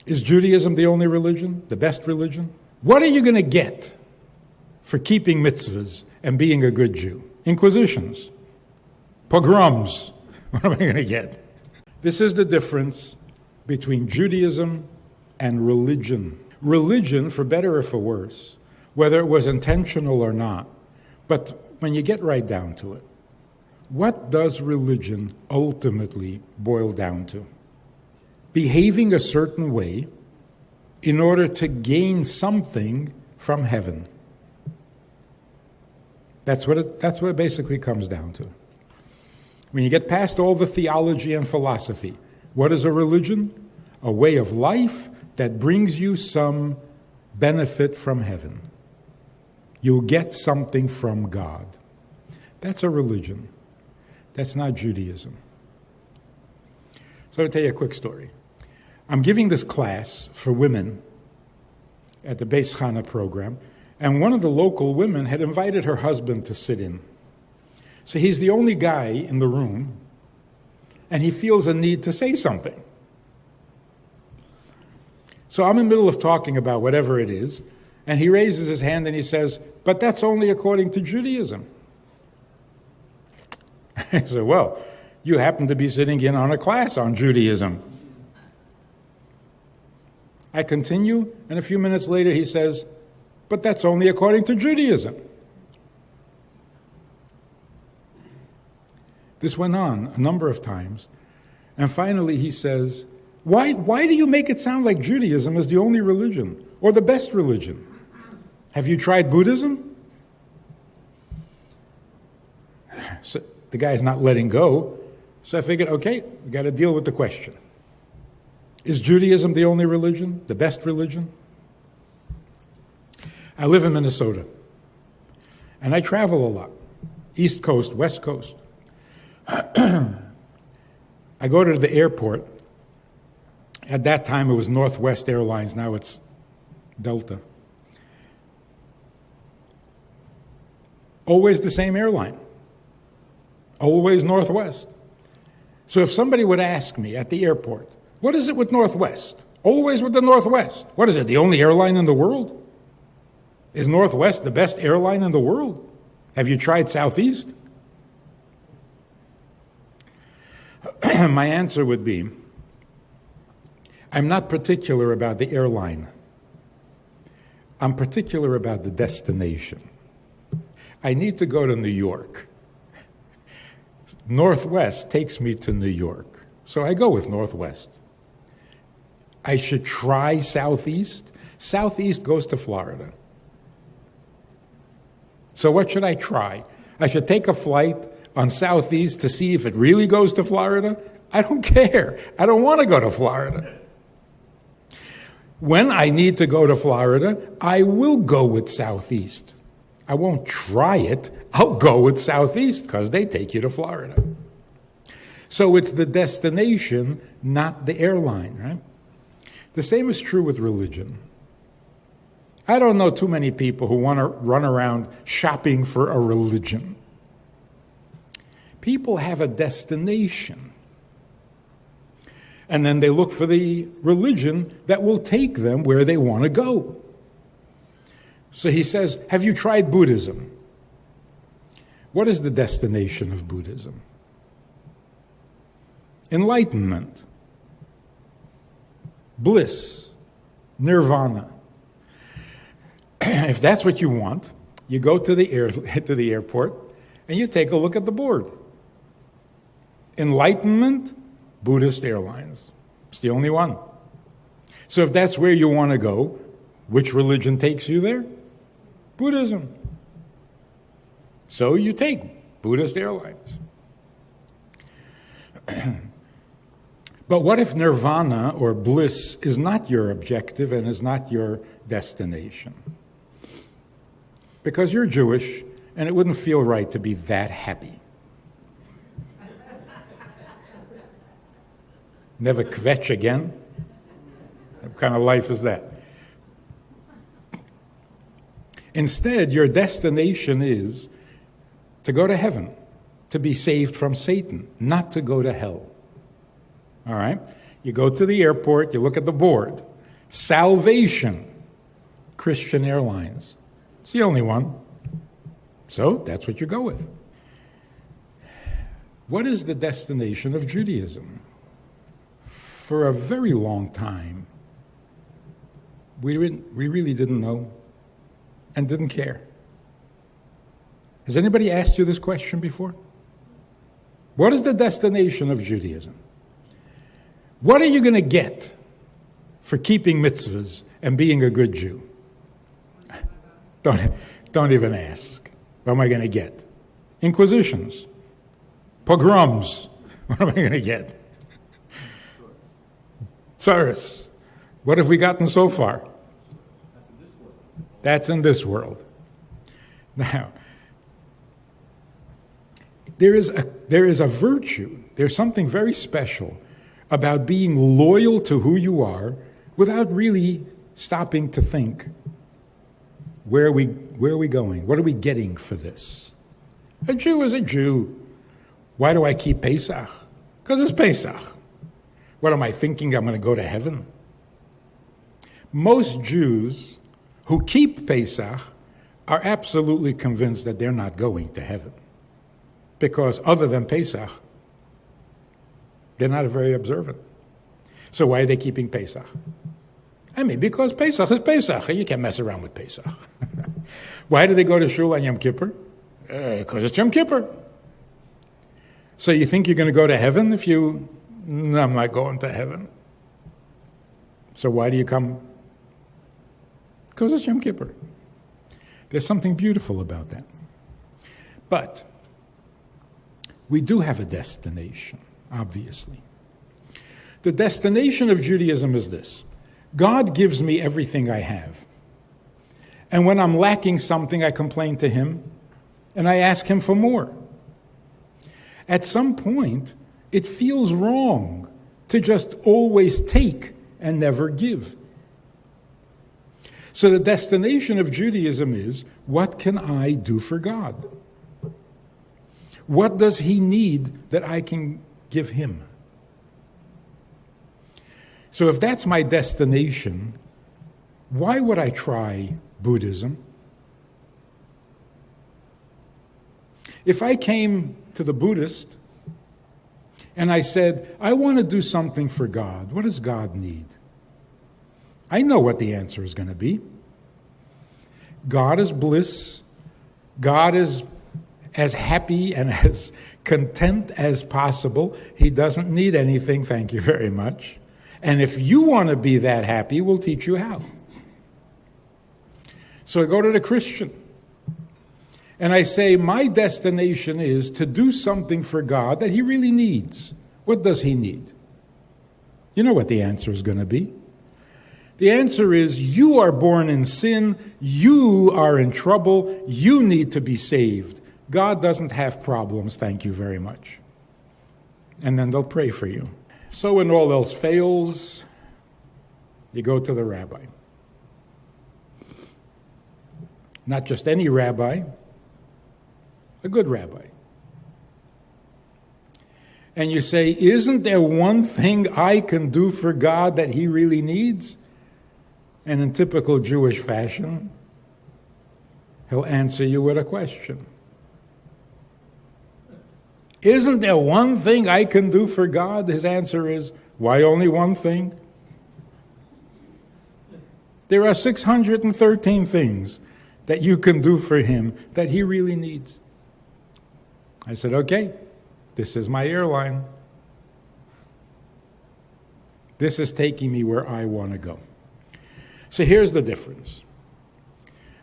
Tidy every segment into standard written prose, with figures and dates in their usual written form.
Is Judaism the only religion, the best religion? What are you going to get for keeping mitzvahs and being a good Jew? Inquisitions, pogroms. What am I going to get? This is the difference between Judaism and religion. Religion, for better or for worse, whether it was intentional or not, but when you get right down to it, what does religion ultimately boil down to? Behaving a certain way in order to gain something from heaven. That's what it basically comes down to. When you get past all the theology and philosophy, what is a religion? A way of life that brings you some benefit from heaven. You'll get something from God. That's a religion. That's not Judaism. So I'll tell you a quick story. I'm giving this class for women at the Beis Chana program, and one of the local women had invited her husband to sit in. So he's the only guy in the room, and he feels a need to say something. So I'm in the middle of talking about whatever it is, and he raises his hand and he says, "But that's only according to Judaism." I said, "Well, you happen to be sitting in on a class on Judaism." I continue, and a few minutes later he says, "But that's only according to Judaism." This went on a number of times, and finally he says, why do you make it sound like Judaism is the only religion, or the best religion? Have you tried Buddhism? So the guy's not letting go, so I figured, okay, we got to deal with the question. Is Judaism the only religion, the best religion? I live in Minnesota, and I travel a lot, East Coast, West Coast. I go to the airport. At that time, it was Northwest Airlines. Now it's Delta. Always the same airline. Always Northwest. So if somebody would ask me at the airport, what is it with Northwest? Always with the Northwest. What is it, the only airline in the world? Is Northwest the best airline in the world? Have you tried Southeast? My answer would be, I'm not particular about the airline. I'm particular about the destination. I need to go to New York. Northwest takes me to New York, so I go with Northwest. I should try Southeast. Southeast goes to Florida. So what should I try? I should take a flight on Southeast to see if it really goes to Florida? I don't care. I don't want to go to Florida. When I need to go to Florida, I will go with Southeast. I won't try it. I'll go with Southeast because they take you to Florida. So it's the destination, not the airline, right? The same is true with religion. I don't know too many people who want to run around shopping for a religion. People have a destination. And then they look for the religion that will take them where they want to go. So he says, have you tried Buddhism? What is the destination of Buddhism? Enlightenment, bliss, nirvana. If that's what you want, you go to the airport and you take a look at the board. Enlightenment, Buddhist Airlines. It's the only one. So if that's where you want to go, which religion takes you there? Buddhism. So you take Buddhist Airlines. But what if nirvana or bliss is not your objective and is not your destination? Because you're Jewish and it wouldn't feel right to be that happy. Never kvetch again? What kind of life is that? Instead, your destination is to go to heaven, to be saved from Satan, not to go to hell. All right? You go to the airport, you look at the board. Salvation, Christian Airlines. It's the only one. So that's what you go with. What is the destination of Judaism? For a very long time, we really didn't know and didn't care. Has anybody asked you this question before? What is the destination of Judaism? What are you going to get for keeping mitzvahs and being a good Jew? Don't even ask. What am I going to get? Inquisitions. Pogroms. What am I going to get? Tsaris. What have we gotten so far? That's in this world. Now, there is a virtue, there's something very special about being loyal to who you are without really stopping to think, where are we going? What are we getting for this? A Jew is a Jew. Why do I keep Pesach? Because it's Pesach. What am I thinking? I'm going to go to heaven? Most Jews who keep Pesach are absolutely convinced that they're not going to heaven. Because other than Pesach, they're not very observant. So why are they keeping Pesach? I mean, because Pesach is Pesach. You can't mess around with Pesach. Why do they go to Shul on Yom Kippur? Because it's Yom Kippur. So you think you're going to go to heaven if you... No, I'm not going to heaven. So why do you come? Because it's Yom Kippur. There's something beautiful about that. But we do have a destination, obviously. The destination of Judaism is this. God gives me everything I have. And when I'm lacking something, I complain to him, and I ask him for more. At some point, it feels wrong to just always take and never give. So the destination of Judaism is, what can I do for God? What does he need that I can give him? So if that's my destination, why would I try Buddhism? If I came to the Buddhist and I said, I want to do something for God, what does God need? I know what the answer is going to be. God is bliss. God is as happy and as content as possible. He doesn't need anything, thank you very much. And if you want to be that happy, we'll teach you how. So I go to the Christian, and I say, my destination is to do something for God that he really needs. What does he need? You know what the answer is going to be. The answer is, you are born in sin, you are in trouble, you need to be saved. God doesn't have problems, thank you very much. And then they'll pray for you. So when all else fails, you go to the rabbi. Not just any rabbi, a good rabbi. And you say, isn't there one thing I can do for God that he really needs? And in typical Jewish fashion, he'll answer you with a question. Isn't there one thing I can do for God? His answer is, why only one thing? There are 613 things that you can do for him that he really needs. I said, okay, this is my airline. This is taking me where I want to go. So here's the difference.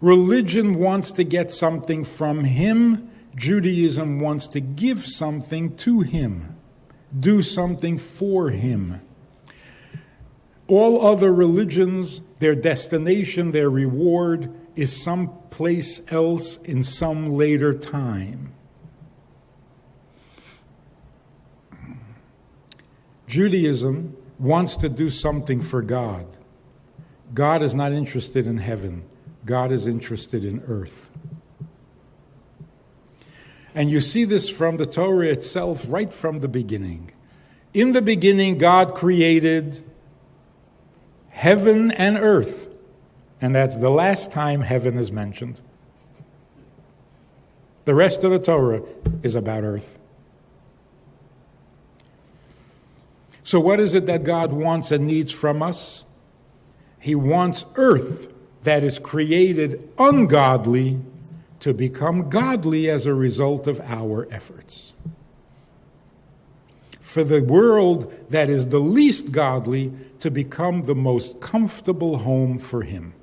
Religion wants to get something from him. Judaism wants to give something to him, do something for him. All other religions, their destination, their reward is someplace else in some later time. Judaism wants to do something for God. God is not interested in heaven. God is interested in earth. And you see this from the Torah itself, right from the beginning. In the beginning, God created heaven and earth. And that's the last time heaven is mentioned. The rest of the Torah is about earth. So what is it that God wants and needs from us? He wants earth that is created ungodly to become godly as a result of our efforts. For the world that is the least godly to become the most comfortable home for Him.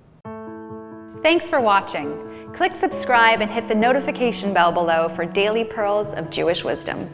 Thanks for watching. Click subscribe and hit the notification bell below for daily pearls of Jewish wisdom.